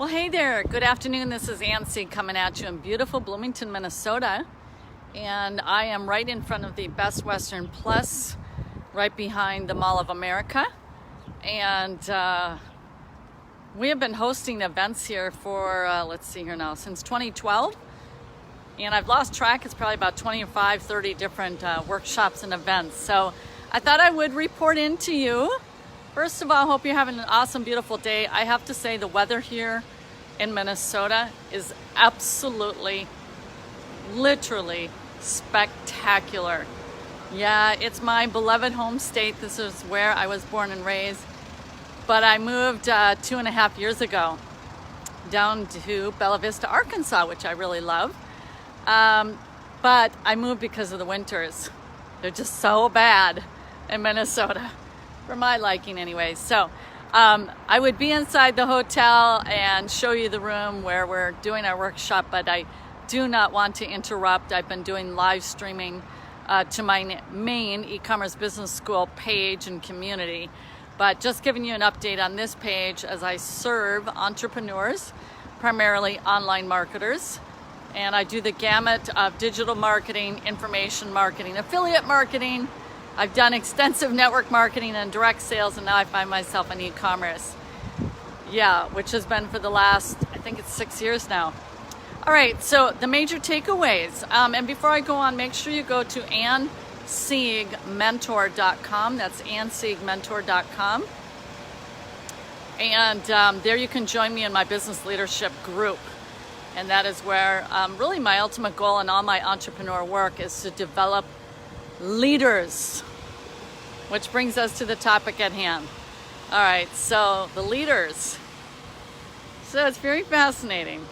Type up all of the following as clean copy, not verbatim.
Well, hey there. Good afternoon. This is Nancy coming at you in beautiful Bloomington, Minnesota. And I am right in front of the Best Western Plus, right behind the Mall of America. And we have been hosting events here for, since 2012. And I've lost track. It's probably about 25, 30 different workshops and events. So I thought I would report in to you. First of all, I hope you're having an awesome, beautiful day. I have to say the weather here in Minnesota is absolutely, literally spectacular. Yeah, it's my beloved home state. This is where I was born and raised. But I moved 2.5 years ago down to Bella Vista, Arkansas, which I really love. But I moved because of the winters. They're just so bad in Minnesota. For my liking anyway. So I would be inside the hotel and show you the room where we're doing our workshop, but I do not want to interrupt. I've been doing live streaming to my main e-commerce business school page and community, but just giving you an update on this page as I serve entrepreneurs, primarily online marketers, and I do the gamut of digital marketing, information marketing, affiliate marketing. I've done extensive network marketing and direct sales, and now I find myself in e-commerce. Yeah, which has been for the last, I think it's 6 years now. All right, so the major takeaways. And before I go on, make sure you go to AnnSiegMentor.com. That's AnnSiegMentor.com. And there you can join me in my business leadership group. And that is where really my ultimate goal in all my entrepreneur work is to develop leaders, which brings us to the topic at hand. All right, so the leaders. So it's very fascinating.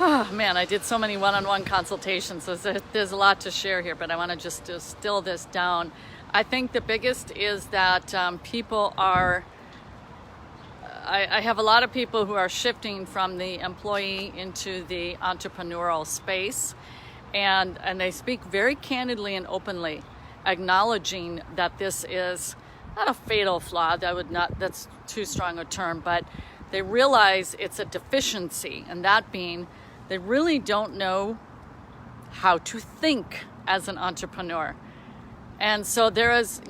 Oh man, I did so many one-on-one consultations, so there's a lot to share here, but I want to just distill this down. I think the biggest is that people are, I have a lot of people who are shifting from the employee into the entrepreneurial space. And they speak very candidly and openly, acknowledging that this is not a fatal flaw, that's too strong a term, but they realize it's a deficiency, and that being they really don't know how to think as an entrepreneur. And so there is,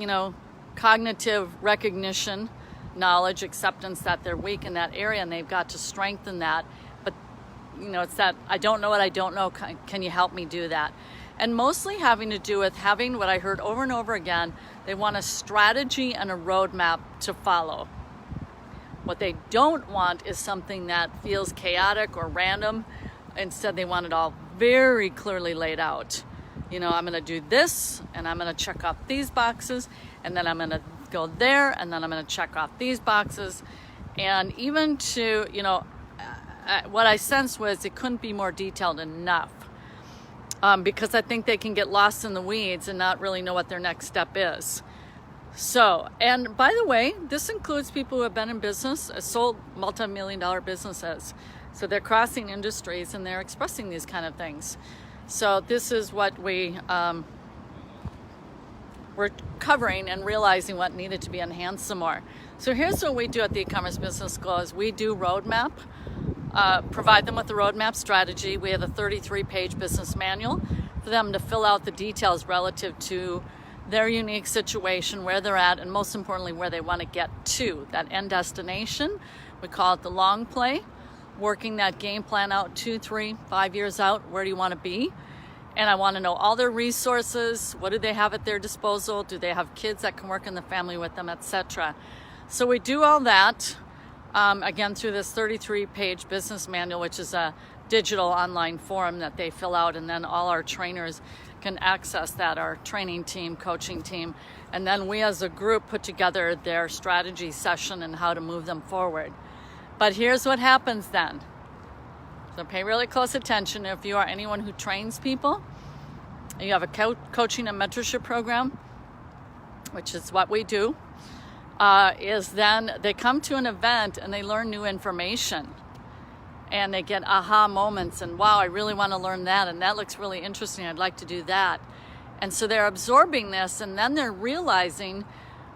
cognitive recognition, knowledge, acceptance that they're weak in that area, and they've got to strengthen that. It's that I don't know what I don't know. Can you help me do that? And mostly having to do with having what I heard over and over again. They want a strategy and a roadmap to follow. What they don't want is something that feels chaotic or random. Instead, they want it all very clearly laid out. I'm going to do this, and I'm going to check off these boxes, and then I'm going to go there, and then I'm going to check off these boxes. And even to, what I sensed was it couldn't be more detailed enough because I think they can get lost in the weeds and not really know what their next step is. So, and by the way, this includes people who have been in business, sold multi-million-dollar businesses. So they're crossing industries and they're expressing these kind of things. So this is what we're covering and realizing what needed to be enhanced some more. So here's what we do at the e-commerce business school is we do roadmap. Provide them with a roadmap strategy. We have a 33-page business manual for them to fill out the details relative to their unique situation, where they're at, and most importantly, where they want to get to, that end destination. We call it the long play, working that game plan out 2, 3, 5 years out. Where do you want to be? And I want to know all their resources. What do they have at their disposal? Do they have kids that can work in the family with them, etc.? So we do all that. Again, through this 33-page business manual, which is a digital online form that they fill out, and then all our trainers can access that, our training team, coaching team, and then we as a group put together their strategy session and how to move them forward. But here's what happens then. So pay really close attention. If you are anyone who trains people, you have a coaching and mentorship program, which is what we do. Is then they come to an event and they learn new information and they get aha moments and wow, I really want to learn that, and that looks really interesting, I'd like to do that. And so they're absorbing this, and then they're realizing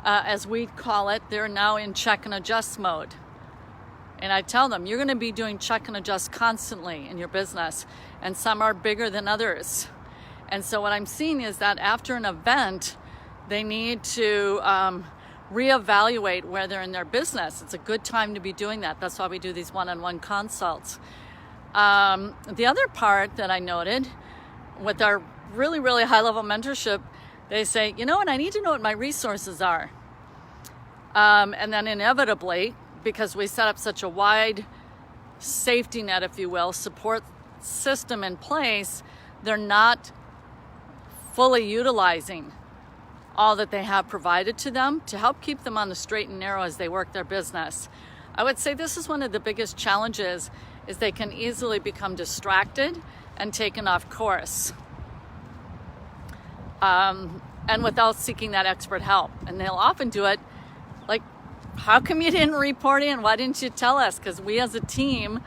as we call it, they're now in check and adjust mode. And I tell them, you're going to be doing check and adjust constantly in your business, and some are bigger than others. And so what I'm seeing is that after an event, they need to reevaluate where they're in their business. It's a good time to be doing that. That's why we do these one-on-one consults. The other part that I noted with our really, really high-level mentorship, they say, you know what, I need to know what my resources are. And then inevitably, because we set up such a wide safety net, if you will, support system in place, they're not fully utilizing all that they have provided to them to help keep them on the straight and narrow as they work their business. I would say this is one of the biggest challenges, is they can easily become distracted and taken off course. And without seeking that expert help. And they'll often do it like, how come you didn't report in? Why didn't you tell us? Because we as a team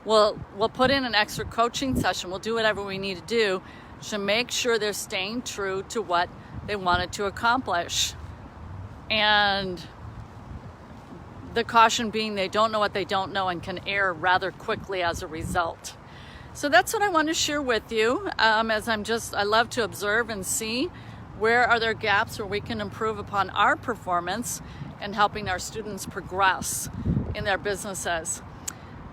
will put in an extra coaching session. We'll do whatever we need to do to make sure they're staying true to what they wanted to accomplish. And the caution being they don't know what they don't know and can err rather quickly as a result. So that's what I want to share with you. As I love to observe and see where are there gaps where we can improve upon our performance and helping our students progress in their businesses.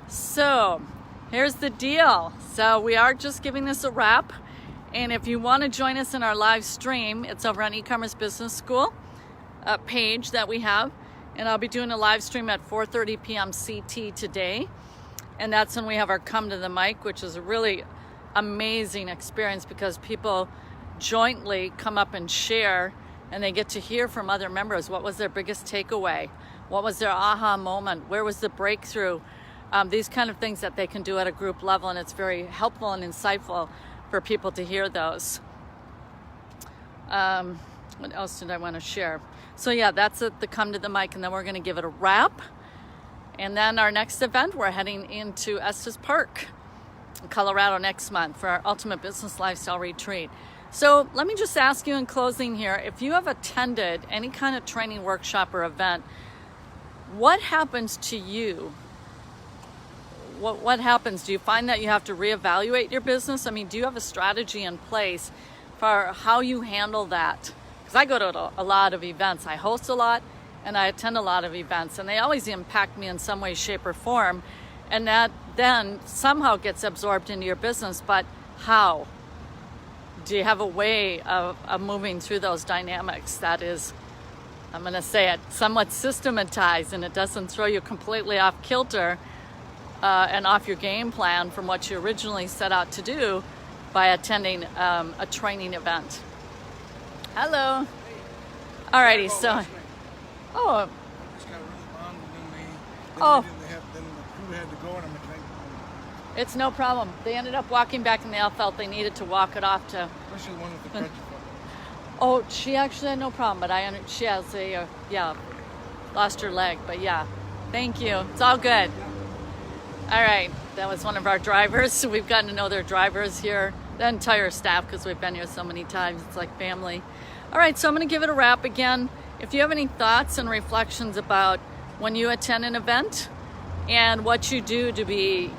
So here's the deal. So we are just giving this a wrap. And if you want to join us in our live stream, it's over on E-commerce Business School page that we have. And I'll be doing a live stream at 4:30 p.m. CT today. And that's when we have our Come to the Mic, which is a really amazing experience because people jointly come up and share, and they get to hear from other members. What was their biggest takeaway? What was their aha moment? Where was the breakthrough? These kind of things that they can do at a group level, and it's very helpful and insightful for people to hear those. What else did I want to share? So yeah, that's it, the Come to the Mic, and then we're going to give it a wrap. And then our next event, we're heading into Estes Park, Colorado next month for our Ultimate Business Lifestyle Retreat. So let me just ask you in closing here, if you have attended any kind of training workshop or event, what happens to you? What happens? Do you find that you have to reevaluate your business? I mean, do you have a strategy in place for how you handle that? Because I go to a lot of events. I host a lot and I attend a lot of events, and they always impact me in some way, shape, or form. And that then somehow gets absorbed into your business, but how? Do you have a way of moving through those dynamics that is, I'm going to say it, somewhat systematized, and it doesn't throw you completely off kilter and off your game plan from what you originally set out to do by attending a training event? Hello. Alrighty, so. Oh. I just got really bummed, and Oh. then the crew had to go, and I'm like, It's no problem. They ended up walking back, and they all felt they needed to walk it off to. especially the one with the crutches. Oh, she actually had no problem, but she has lost her leg, but yeah. Thank you. It's all good. All right, that was one of our drivers. So we've gotten to know their drivers here, the entire staff, because we've been here so many times. It's like family. All right, so I'm going to give it a wrap again. If you have any thoughts and reflections about when you attend an event and what you do to be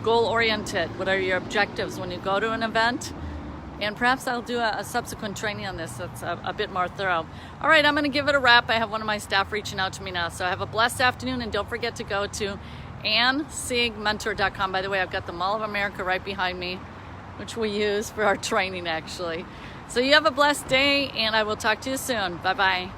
goal-oriented, what are your objectives when you go to an event, and perhaps I'll do a subsequent training on this that's a bit more thorough. All right, I'm going to give it a wrap. I have one of my staff reaching out to me now. So have a blessed afternoon, and don't forget to go to AnnSiegMentor.com. By the way, I've got the Mall of America right behind me, which we use for our training, actually. So you have a blessed day, and I will talk to you soon. Bye-bye.